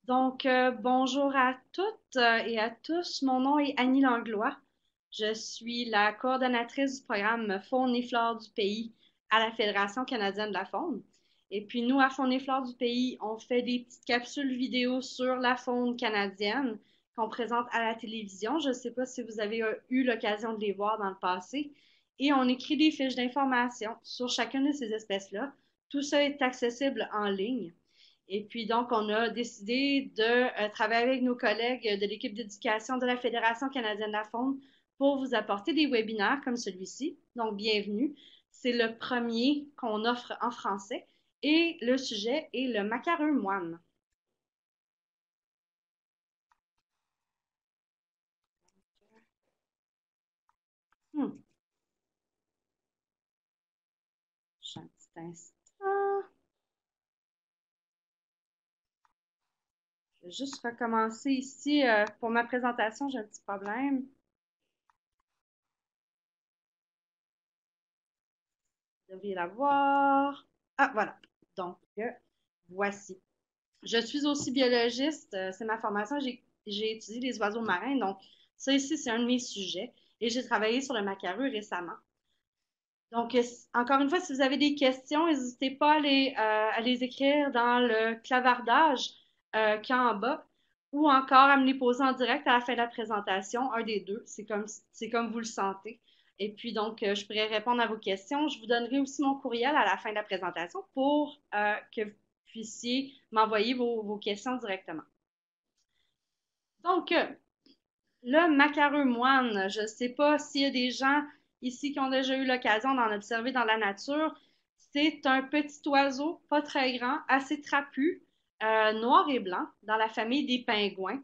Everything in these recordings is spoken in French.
Bonjour à toutes et à tous. Mon nom est Annie Langlois. Je suis la coordonnatrice du programme Faune et Flore du pays à la Fédération canadienne de la faune. Et puis nous, à Faune et Flore du pays, on fait des petites capsules vidéo sur la faune canadienne qu'on présente à la télévision. Je ne sais pas si vous avez eu l'occasion de les voir dans le passé. Et on écrit des fiches d'information sur chacune de ces espèces-là. Tout ça est accessible en ligne. Et puis donc, on a décidé de travailler avec nos collègues de l'équipe d'éducation de la Fédération canadienne de la faune pour vous apporter des webinaires comme celui-ci. Donc, bienvenue. C'est le premier qu'on offre en français et le sujet est le macareux moine. Hmm. Juste un petit instant. Je vais juste recommencer ici pour ma présentation. J'ai un petit problème. Vous devriez la voir. Ah, voilà. Donc, voici. Je suis aussi biologiste, c'est ma formation. J'ai étudié les oiseaux marins, donc ça ici, c'est un de mes sujets. Et j'ai travaillé sur le macareux récemment. Donc, encore une fois, si vous avez des questions, n'hésitez pas à les écrire dans le clavardage qui est en bas ou encore à me les poser en direct à la fin de la présentation, un des deux. C'est comme vous le sentez. Et puis, donc, je pourrais répondre à vos questions. Je vous donnerai aussi mon courriel à la fin de la présentation pour que vous puissiez m'envoyer vos questions directement. Donc, le macareux moine, je ne sais pas s'il y a des gens ici qui ont déjà eu l'occasion d'en observer dans la nature. C'est un petit oiseau, pas très grand, assez trapu, noir et blanc, dans la famille des pingouins.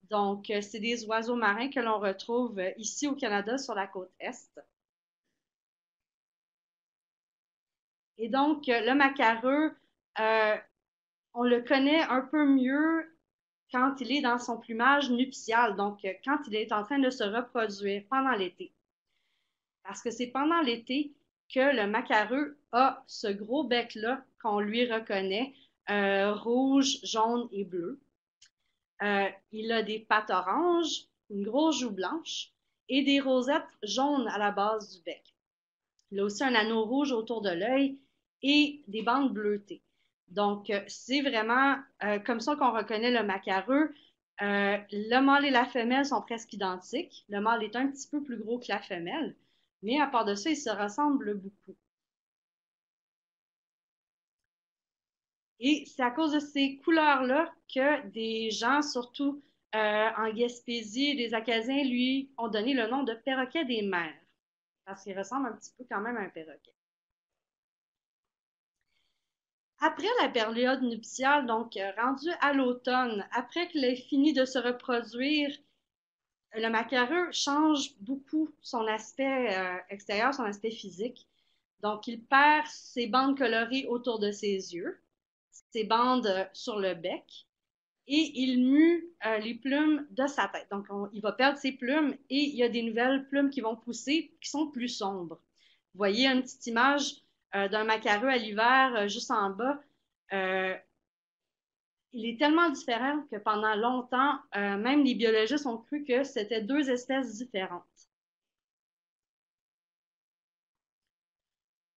Donc, c'est des oiseaux marins que l'on retrouve ici au Canada sur la côte est. Et donc, le macareux, euh, on le connaît un peu mieux quand il est dans son plumage nuptial, donc quand il est en train de se reproduire pendant l'été. Parce que c'est pendant l'été que le macareux a ce gros bec-là qu'on lui reconnaît, rouge, jaune et bleu. Il a des pattes oranges, une grosse joue blanche et des rosettes jaunes à la base du bec. Il a aussi un anneau rouge autour de l'œil et des bandes bleutées. Donc, c'est vraiment comme ça qu'on reconnaît le macareux. Le mâle et la femelle sont presque identiques. Le mâle est un petit peu plus gros que la femelle, mais à part de ça, ils se ressemblent beaucoup. Et c'est à cause de ces couleurs-là que des gens, surtout en Gaspésie, les Acadiens, lui, ont donné le nom de perroquet des mers, parce qu'il ressemble un petit peu quand même à un perroquet. Après la période nuptiale, donc rendu à l'automne, après qu'il ait fini de se reproduire, le macareux change beaucoup son aspect extérieur, son aspect physique. Donc, il perd ses bandes colorées autour de ses yeux, ses bandes sur le bec, et il mue les plumes de sa tête. Donc, il va perdre ses plumes et il y a des nouvelles plumes qui vont pousser qui sont plus sombres. Vous voyez une petite image d'un macareux à l'hiver juste en bas. Euh, il est tellement différent que pendant longtemps, même les biologistes ont cru que c'était deux espèces différentes.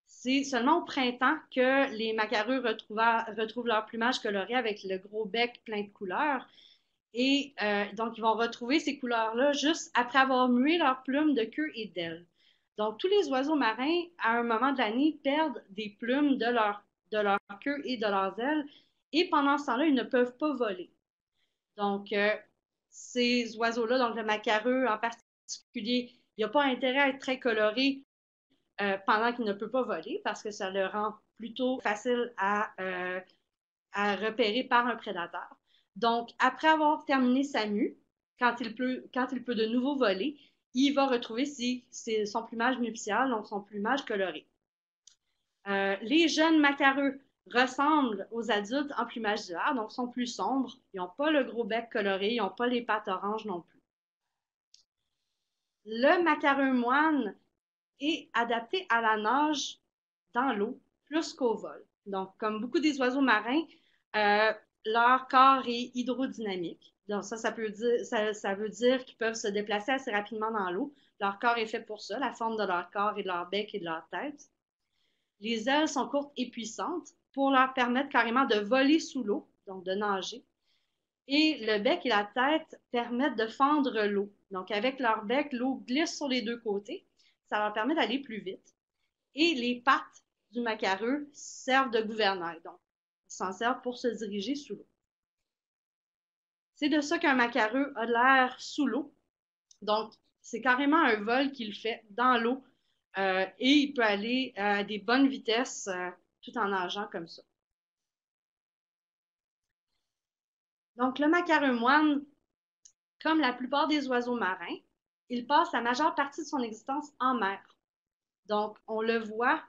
C'est seulement au printemps que les macareux retrouvent leur plumage coloré avec le gros bec plein de couleurs. Et donc, ils vont retrouver ces couleurs-là juste après avoir mué leurs plumes de queue et d'ailes. Donc, tous les oiseaux marins, à un moment de l'année, perdent des plumes de leur queue et de leurs ailes. Et pendant ce temps-là, ils ne peuvent pas voler. Donc, ces oiseaux-là, donc le macareux en particulier, il n'y a pas intérêt à être très coloré pendant qu'il ne peut pas voler parce que ça le rend plutôt facile à repérer par un prédateur. Donc, après avoir terminé sa mue, quand il peut de nouveau voler, il va retrouver son plumage nuptial, donc son plumage coloré. Les jeunes macareux ressemblent aux adultes en plumage d'hiver, donc sont plus sombres. Ils n'ont pas le gros bec coloré, ils n'ont pas les pattes oranges non plus. Le macareux moine est adapté à la nage dans l'eau plus qu'au vol. Donc, comme beaucoup des oiseaux marins, euh, leur corps est hydrodynamique. Donc ça veut dire qu'ils peuvent se déplacer assez rapidement dans l'eau. Leur corps est fait pour ça, la forme de leur corps et de leur bec et de leur tête. Les ailes sont courtes et puissantes pour leur permettre carrément de voler sous l'eau, donc de nager. Et le bec et la tête permettent de fendre l'eau. Donc avec leur bec, l'eau glisse sur les deux côtés. Ça leur permet d'aller plus vite. Et les pattes du macareux servent de gouvernail. Donc, ils s'en servent pour se diriger sous l'eau. C'est de ça qu'un macareux a l'air sous l'eau. Donc, c'est carrément un vol qu'il fait dans l'eau et il peut aller à des bonnes vitesses tout en nageant comme ça. Donc, le macareux moine, comme la plupart des oiseaux marins, il passe la majeure partie de son existence en mer. Donc, on le voit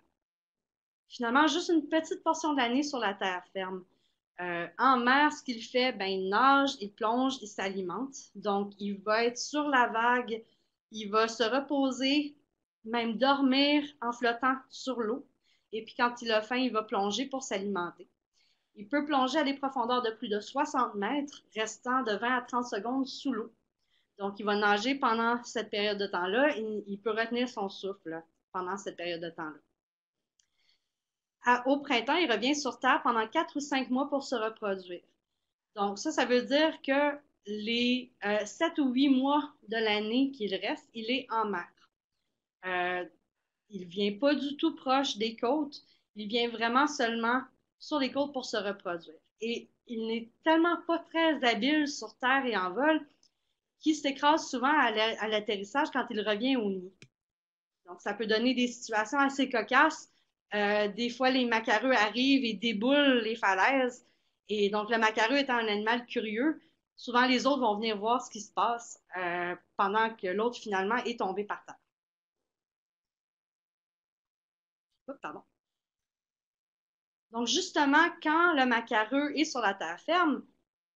finalement juste une petite portion de l'année sur la terre ferme. En mer, ce qu'il fait, ben, il nage, il plonge, il s'alimente. Donc, il va être sur la vague, il va se reposer, même dormir en flottant sur l'eau. Et puis, quand il a faim, il va plonger pour s'alimenter. Il peut plonger à des profondeurs de plus de 60 mètres, restant de 20 à 30 secondes sous l'eau. Donc, il va nager pendant cette période de temps-là. Il peut retenir son souffle pendant cette période de temps-là. Au printemps, il revient sur Terre pendant 4 ou 5 mois pour se reproduire. Donc, ça veut dire que les 7 ou 8 mois de l'année qu'il reste, il est en mer. Il ne vient pas du tout proche des côtes. Il vient vraiment seulement sur les côtes pour se reproduire. Et il n'est tellement pas très habile sur Terre et en vol qu'il s'écrase souvent à l'atterrissage quand il revient au nid. Donc, ça peut donner des situations assez cocasses. Des fois, les macareux arrivent et déboulent les falaises. Et donc, le macareux étant un animal curieux, souvent les autres vont venir voir ce qui se passe pendant que l'autre, finalement, est tombé par terre. Oups, pardon. Donc, justement, quand le macareux est sur la terre ferme,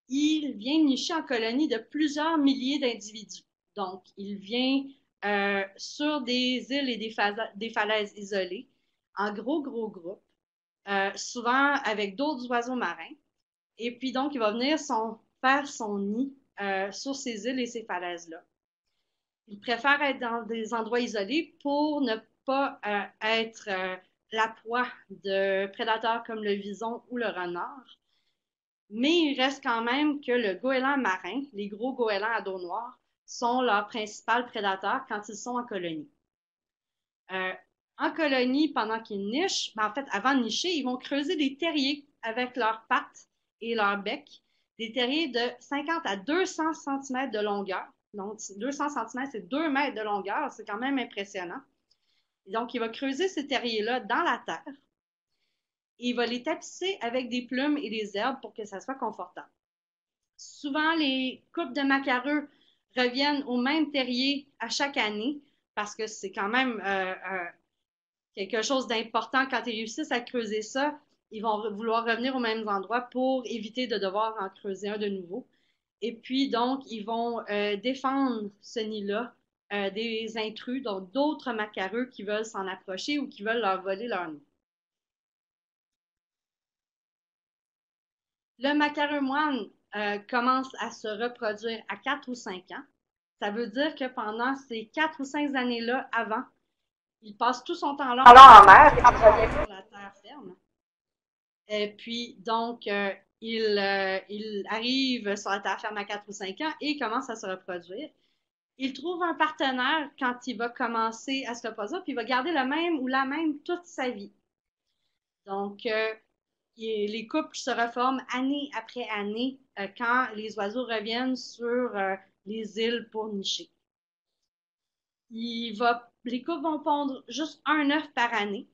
il vient nicher en colonie de plusieurs milliers d'individus. Donc, il vient sur des îles et des falaises isolées, en gros groupes, souvent avec d'autres oiseaux marins. Et puis donc, il va venir faire son nid sur ces îles et ces falaises-là. Il préfère être dans des endroits isolés pour ne pas être la proie de prédateurs comme le vison ou le renard. Mais il reste quand même que le goéland marin, les gros goélands à dos noir, sont leurs principaux prédateurs quand ils sont en colonie. En colonie, pendant qu'ils nichent, ben en fait, avant de nicher, ils vont creuser des terriers avec leurs pattes et leur bec, des terriers de 50 à 200 cm de longueur. Donc, 200 cm, c'est 2 mètres de longueur, c'est quand même impressionnant. Et donc, il va creuser ces terriers-là dans la terre et il va les tapisser avec des plumes et des herbes pour que ça soit confortable. Souvent, les couples de macareux reviennent au même terrier à chaque année parce que c'est quand même quelque chose d'important quand ils réussissent à creuser ça. Ils vont vouloir revenir aux mêmes endroits pour éviter de devoir en creuser un de nouveau. Et puis, donc, ils vont défendre ce nid-là des intrus, donc d'autres macareux qui veulent s'en approcher ou qui veulent leur voler leur nid. Le macareux moine commence à se reproduire à 4 ou 5 ans. Ça veut dire que pendant ces 4 ou 5 années-là, avant, il passe tout son temps là en mer et revient sur la terre ferme. Et puis, donc, il arrive sur la terre ferme à 4 ou 5 ans et commence à se reproduire. Il trouve un partenaire quand il va commencer à se reproduire, puis il va garder le même ou la même toute sa vie. Donc, les couples se reforment année après année quand les oiseaux reviennent sur les îles pour nicher. Les couples vont pondre juste un œuf par année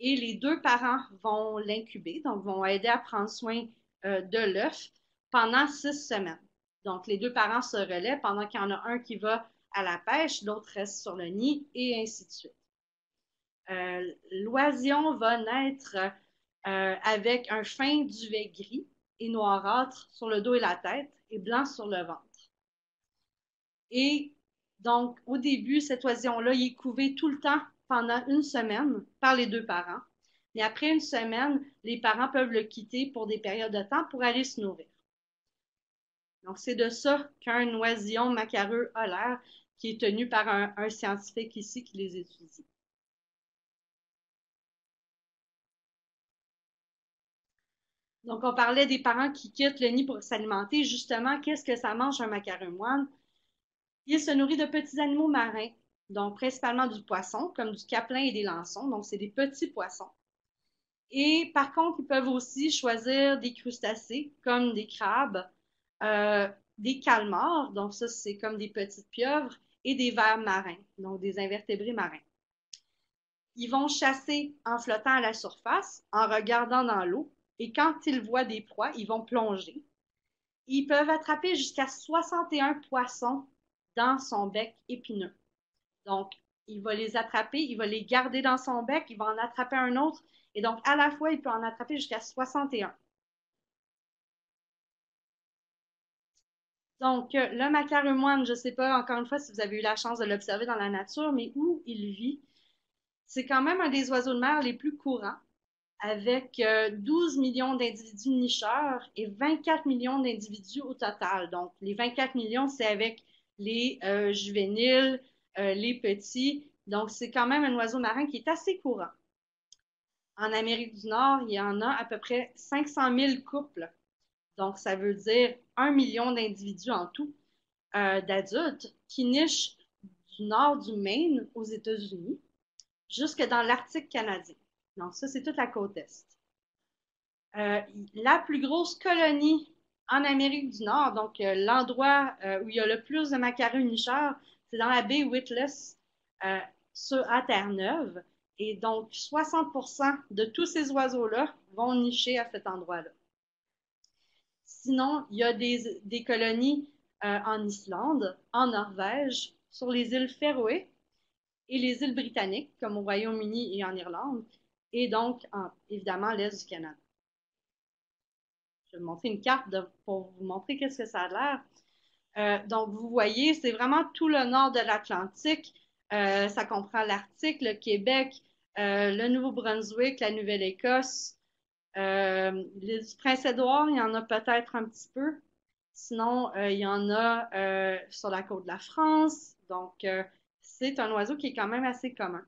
et les deux parents vont l'incuber, donc vont aider à prendre soin de l'œuf pendant 6 semaines. Donc, les deux parents se relaient pendant qu'il y en a un qui va à la pêche, l'autre reste sur le nid et ainsi de suite. L'oisillon va naître avec un fin duvet gris et noirâtre sur le dos et la tête et blanc sur le ventre. Et donc, au début, cet oisillon-là, il est couvé tout le temps pendant 1 semaine par les deux parents. mais après une semaine, les parents peuvent le quitter pour des périodes de temps pour aller se nourrir. Donc, c'est de ça qu'un oisillon macareux a l'air, qui est tenu par un scientifique ici qui les étudie. Donc, on parlait des parents qui quittent le nid pour s'alimenter. Justement, qu'est-ce que ça mange un macareux moine? Il se nourrit de petits animaux marins, donc principalement du poisson, comme du caplin et des lançons. Donc, c'est des petits poissons. Et par contre, ils peuvent aussi choisir des crustacés, comme des crabes, euh, des calmars, donc ça, c'est comme des petites pieuvres, et des vers marins, donc des invertébrés marins. Ils vont chasser en flottant à la surface, en regardant dans l'eau, et quand ils voient des proies, ils vont plonger. Ils peuvent attraper jusqu'à 61 poissons dans son bec épineux. Donc, il va les attraper, il va les garder dans son bec, il va en attraper un autre, et donc à la fois, il peut en attraper jusqu'à 61. Donc, le macareux moine, je ne sais pas encore une fois si vous avez eu la chance de l'observer dans la nature, mais où il vit, c'est quand même un des oiseaux de mer les plus courants, avec 12 millions d'individus nicheurs et 24 millions d'individus au total. Donc, les 24 millions, c'est avec les juvéniles, les petits. Donc, c'est quand même un oiseau marin qui est assez courant. En Amérique du Nord, il y en a à peu près 500 000 couples. Donc, ça veut dire 1 million d'individus en tout, d'adultes, qui nichent du nord du Maine aux États-Unis jusque dans l'Arctique canadien. Donc, ça, c'est toute la côte Est. Euh, la plus grosse colonie en Amérique du Nord, donc l'endroit où il y a le plus de macareux nicheurs, c'est dans la baie Witless euh, à Terre-Neuve. Et donc, 60% de tous ces oiseaux-là vont nicher à cet endroit-là. Sinon, il y a des colonies en Islande, en Norvège, sur les îles Féroé et les îles britanniques, comme au Royaume-Uni et en Irlande, et donc, évidemment, l'Est du Canada. Je vais vous montrer une carte pour vous montrer qu'est-ce que ça a l'air. Donc, vous voyez, c'est vraiment tout le nord de l'Atlantique. Ça comprend l'Arctique, le Québec, le Nouveau-Brunswick, la Nouvelle-Écosse. L'île du Prince-Édouard, il y en a peut-être un petit peu. Sinon, il y en a sur la côte de la France. Donc, c'est un oiseau qui est quand même assez commun.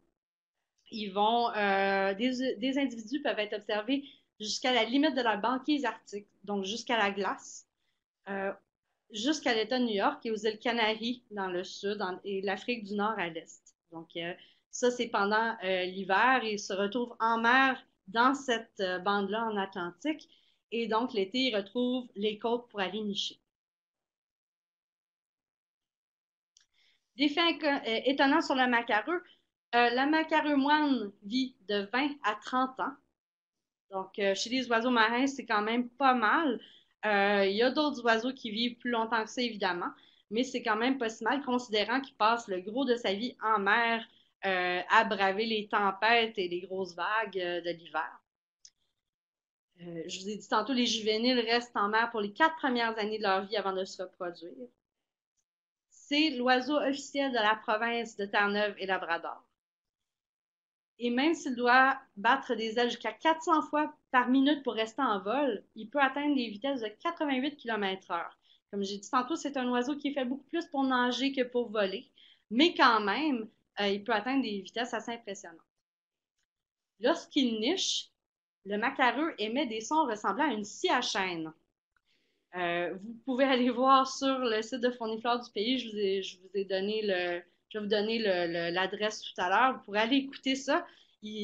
Des individus peuvent être observés jusqu'à la limite de la banquise arctique, donc jusqu'à la glace, euh, jusqu'à l'État de New York et aux îles Canaries dans le sud et l'Afrique du Nord à l'est. Donc, ça, c'est pendant l'hiver et ils se retrouvent en mer dans cette bande-là en Atlantique. Et donc, l'été, ils retrouvent les côtes pour aller nicher. Des faits étonnants sur le macareux. Le macareux moine vit de 20 à 30 ans. Donc, chez les oiseaux marins, c'est quand même pas mal. Il y a d'autres oiseaux qui vivent plus longtemps que ça, évidemment, mais c'est quand même pas si mal, considérant qu'il passe le gros de sa vie en mer à braver les tempêtes et les grosses vagues de l'hiver. Je vous ai dit tantôt, les juvéniles restent en mer pour les 4 premières années de leur vie avant de se reproduire. C'est l'oiseau officiel de la province de Terre-Neuve et Labrador. Et même s'il doit battre des ailes jusqu'à 400 fois par minute pour rester en vol, il peut atteindre des vitesses de 88 km/h. Comme j'ai dit tantôt, c'est un oiseau qui est fait beaucoup plus pour nager que pour voler, mais quand même, il peut atteindre des vitesses assez impressionnantes. Lorsqu'il niche, le macareux émet des sons ressemblant à une scie à chaîne. Vous pouvez aller voir sur le site de Faune et Flore du pays. Je vous ai donné je vais vous donner l'adresse tout à l'heure. Vous pourrez aller écouter ça.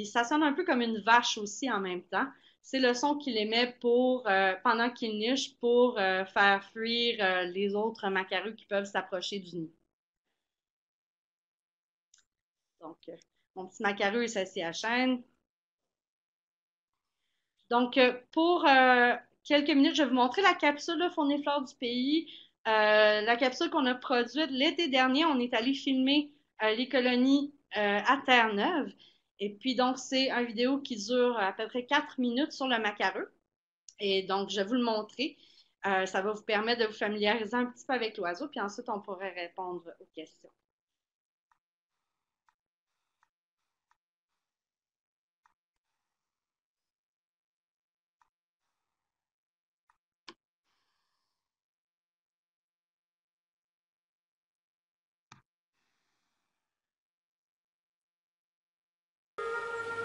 Ça sonne un peu comme une vache aussi en même temps. C'est le son qu'il émet pendant qu'il niche pour faire fuir les autres macareux qui peuvent s'approcher du nid. Donc, mon petit macareux est assis à chaîne. Donc, pour quelques minutes, je vais vous montrer la capsule de Faune et Flore du pays. La capsule qu'on a produite l'été dernier, on est allé filmer les colonies à Terre-Neuve. Et puis, donc, c'est une vidéo qui dure à peu près 4 minutes sur le macareux. Et donc, je vais vous le montrer. Ça va vous permettre de vous familiariser un petit peu avec l'oiseau, puis ensuite, on pourrait répondre aux questions.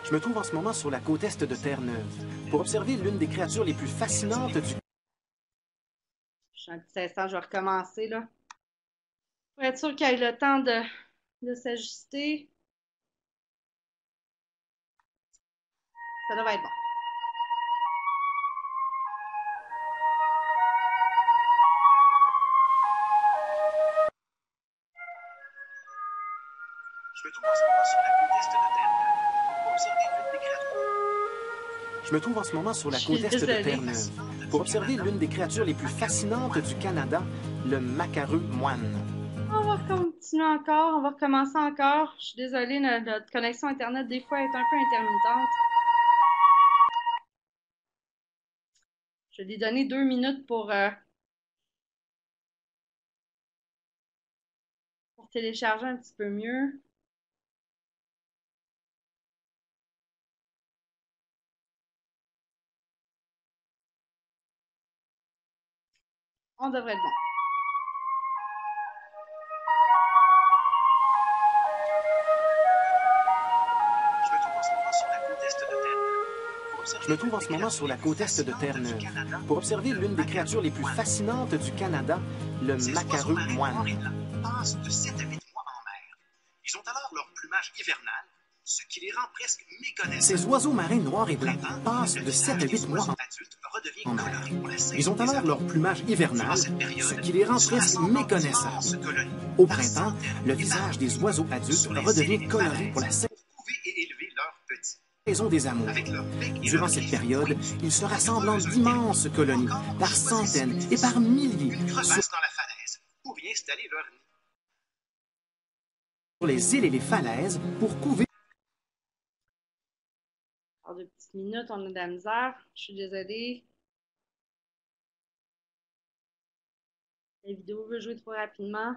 Je me trouve en ce moment sur la côte est de Terre-Neuve pour observer l'une des créatures les plus fascinantes du... Je suis un petit instant, je vais recommencer là. Pour être sûr qu'il ait le temps de s'ajuster. Ça devrait être bon. Je me trouve en ce moment sur la côte est de Terre-Neuve pour observer l'une des créatures... Je me trouve en ce moment sur la côte est de Terre-Neuve pour observer l'une des créatures les plus fascinantes du Canada, le macareux moine. On va continuer encore, on va recommencer encore. Je suis désolée, notre connexion Internet des fois est un peu intermittente. Je lui ai donné 2 minutes pour télécharger un petit peu mieux. On devrait être bon. Je me trouve en ce moment sur la côte est de Terre-Neuve pour observer l'une des créatures les plus fascinantes du Canada, le macareux moine. Passent de 7 à 8 mois en mer. Ils ont alors leur plumage hivernal, ce qui les rend presque méconnaissables. Ces oiseaux marins noirs et blancs passent de 7 à 8 mois en mer. Ils ont alors leur plumage hivernal, ce qui les rend presque méconnaissables. Au printemps, le visage des oiseaux adultes redevient coloré pour la saison des amours. Durant cette période, ils se rassemblent en d'immenses colonies, par centaines et par milliers, dans la falaise pour y installer leur nid. Sur les îles et les falaises pour couver. Alors, 2 petites minutes, on a de la misère. Je suis désolée. La vidéo veut jouer trop rapidement.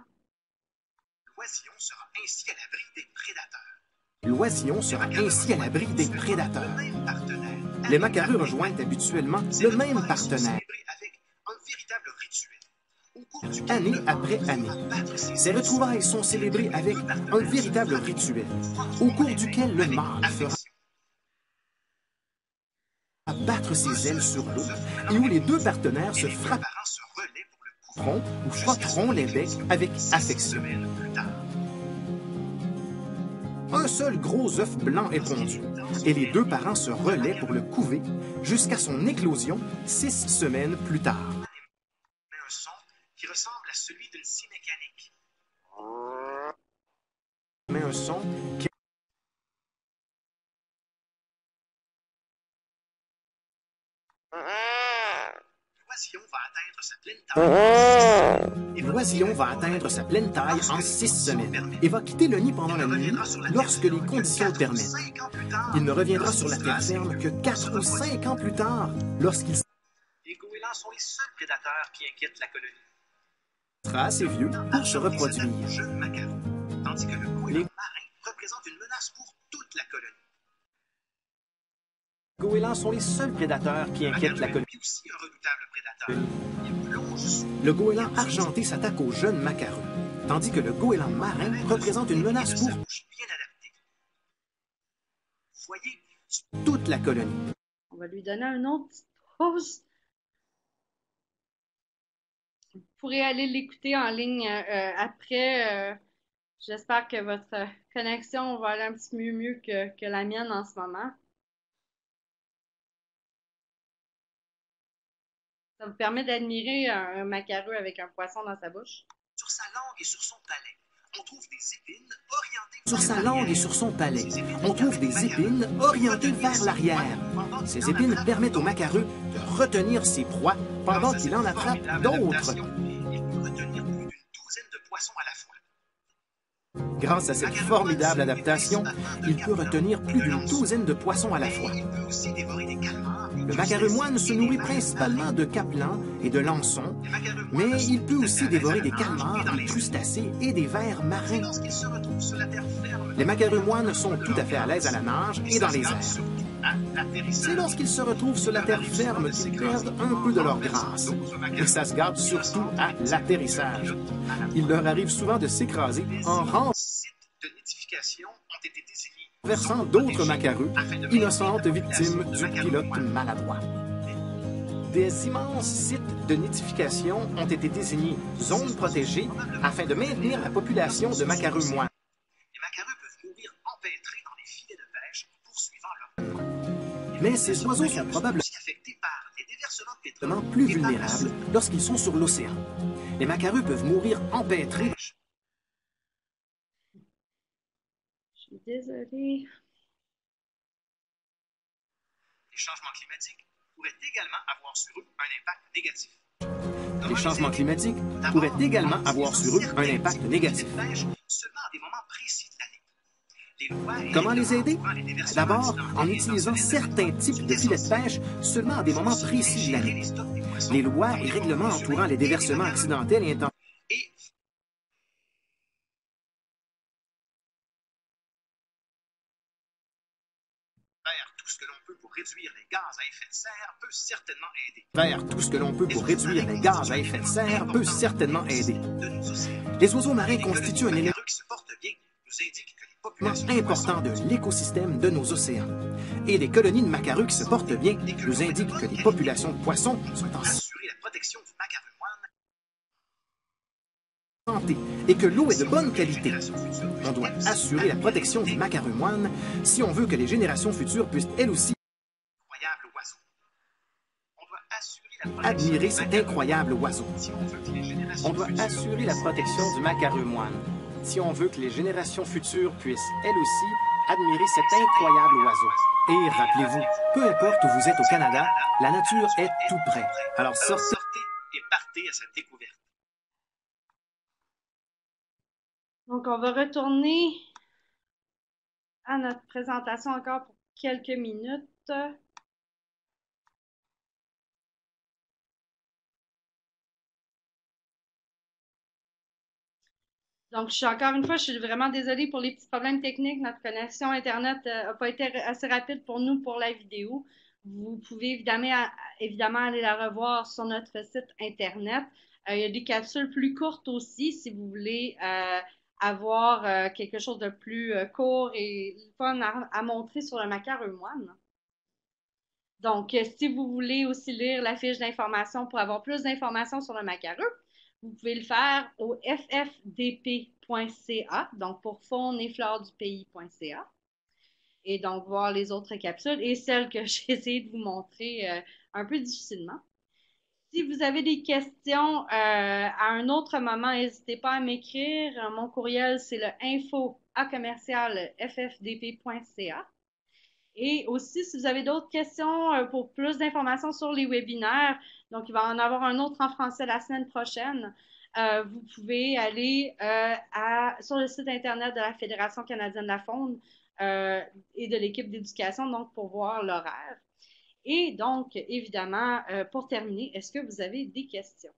L'oisillon sera ainsi à l'abri des prédateurs. L'oisillon sera ainsi à l'abri des prédateurs. Les macareux rejoignent habituellement le même partenaire, année après année. Ces retrouvailles sont célébrées avec un véritable rituel, au cours duquel le mâle fera battre ses ailes sur l'eau et où les deux partenaires se frapperont ou frotteront les becs avec affection. Un seul gros œuf blanc est pondu, et les deux parents se relaient pour le couver jusqu'à son éclosion 6 semaines plus tard. Un son qui ressemble à celui d'une scie mécanique. Mais un son qui... L'oisillon va atteindre sa pleine taille en 6 semaines et va quitter le nid pendant la nuit lorsque les conditions le permettent. Il ne reviendra sur la terre ferme que 4 ou 5 ans plus tard lorsqu'il Les goélands sont les seuls prédateurs qui inquiètent la colonie. sera assez vieux pour se reproduire. Jeune macareux, tandis que le goéland marin représente une menace pour toute la colonie. Les goélands sont les seuls prédateurs qui inquiètent la colonie. Aussi un redoutable prédateur. Il plonge. Le goéland argenté s'attaque aux jeunes macareux, tandis que le goéland marin représente une menace pour Bien adapté. Voyez, toute la colonie. On va lui donner un autre petite pause. Vous pourrez aller l'écouter en ligne après. J'espère que votre connexion va aller un petit peu mieux que la mienne en ce moment. Ça vous permet d'admirer un macareux avec un poisson dans sa bouche. sur sa langue et sur son palais, on trouve des épines orientées Sur sa langue et sur son palais, on trouve des épines orientées vers l'arrière. Ces épines permettent au macareux de retenir ses proies pendant qu'il en attrape d'autres. Il peut retenir plus d'une douzaine de poissons à la fois. Grâce à cette formidable adaptation, il peut retenir plus d'une douzaine de poissons à la fois. Il peut aussi dévorer des calmars. Le macareux moine se nourrit principalement de capelans et de lançons, mais il peut aussi dévorer des calmars, des crustacés et des vers marins. Lorsqu'il se retrouve sur la terre ferme, Les macareux moines sont tout à fait à l'aise à la nage et dans les airs. à l'atterrissage. C'est lorsqu'ils se retrouvent sur la terre ferme qu'ils perdent un peu de leur grâce. Et ça se garde surtout à l'atterrissage. Il leur arrive souvent de s'écraser en rampant Sites de nidification ont été désignés versant d'autres macareux, innocentes victimes du pilote maladroit. Des immenses sites de nidification ont été désignés zones protégées afin de maintenir la population de macareux moines. Les macareux peuvent mourir empêtrés dans les filets de pêche poursuivant leur... Mais ces oiseaux sont probablement affectés par les déversements de pétrole plus vulnérables lorsqu'ils sont sur l'océan. Les macareux peuvent mourir empêtrés. Je suis désolée. Les changements climatiques pourraient également avoir sur eux un impact négatif. Les changements climatiques pourraient également avoir sur eux un impact négatif. Seulement à des moments précis de l'année. Comment les aider? D'abord, en utilisant certains types de filets de pêche seulement à des moments précis de l'année. Les lois et règlements entourant les déversements accidentels et intentionnels Faire tout ce que l'on peut pour réduire les gaz à effet de serre peut certainement aider. Faire tout ce que l'on peut pour réduire les gaz à effet de serre peut certainement aider. Les oiseaux marins constituent un élément qui se porte bien nous indique que les populations important de l'écosystème de nos océans. Et les colonies de macareux qui se portent bien nous indiquent que les populations de poissons sont en assurer la protection du macareux moine santé et que l'eau est de bonne qualité. On doit assurer la protection du macareux moine si on veut que les générations futures puissent elles aussi incroyable oiseau. On doit assurer la admirer cet incroyable oiseau. On doit assurer la protection du macareux moine. Si on veut que les générations futures puissent, elles aussi, admirer cet incroyable oiseau. Et rappelez-vous, peu importe où vous êtes au Canada, la nature est tout près. Alors sortez et partez à cette découverte. Donc, on va retourner à notre présentation encore pour quelques minutes. Donc, encore une fois, je suis vraiment désolée pour les petits problèmes techniques. Notre connexion Internet n'a pas été assez rapide pour nous pour la vidéo. Vous pouvez évidemment aller la revoir sur notre site Internet. Il y a des capsules plus courtes aussi si vous voulez avoir quelque chose de plus court et fun à montrer sur le macareux moine. Donc, si vous voulez aussi lire la fiche d'information pour avoir plus d'informations sur le macareux, vous pouvez le faire au ffdp.ca, donc pour faune et flore du pays.ca. Et donc, voir les autres capsules et celles que j'ai essayé de vous montrer un peu difficilement. Si vous avez des questions à un autre moment, n'hésitez pas à m'écrire. Mon courriel, c'est le info@ffdp.ca. Et aussi, si vous avez d'autres questions pour plus d'informations sur les webinaires, donc il va en avoir un autre en français la semaine prochaine, vous pouvez aller sur le site Internet de la Fédération canadienne de la faune et de l'équipe d'éducation, donc pour voir l'horaire. Et donc, évidemment, pour terminer, est-ce que vous avez des questions?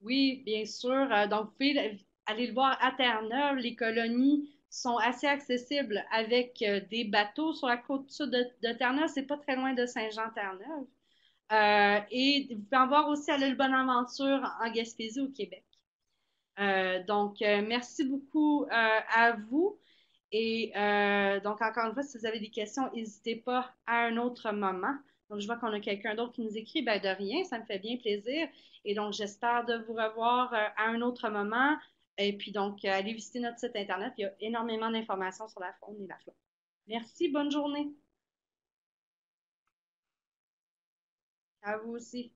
Oui, bien sûr. Donc, vous pouvez aller le voir à Terre-Neuve. Les colonies sont assez accessibles avec des bateaux sur la côte sud de Terre-Neuve. C'est pas très loin de Saint-Jean-Terre-Neuve. Et vous pouvez en voir aussi à l'île Bonaventure en Gaspésie au Québec. Donc, merci beaucoup à vous. Et donc, encore une fois, si vous avez des questions, n'hésitez pas à un autre moment. Donc, je vois qu'on a quelqu'un d'autre qui nous écrit. Ben, de rien, ça me fait bien plaisir. Et donc, j'espère de vous revoir à un autre moment. Et puis, donc, allez visiter notre site Internet. Il y a énormément d'informations sur la faune et la flore. Merci, bonne journée. À vous aussi.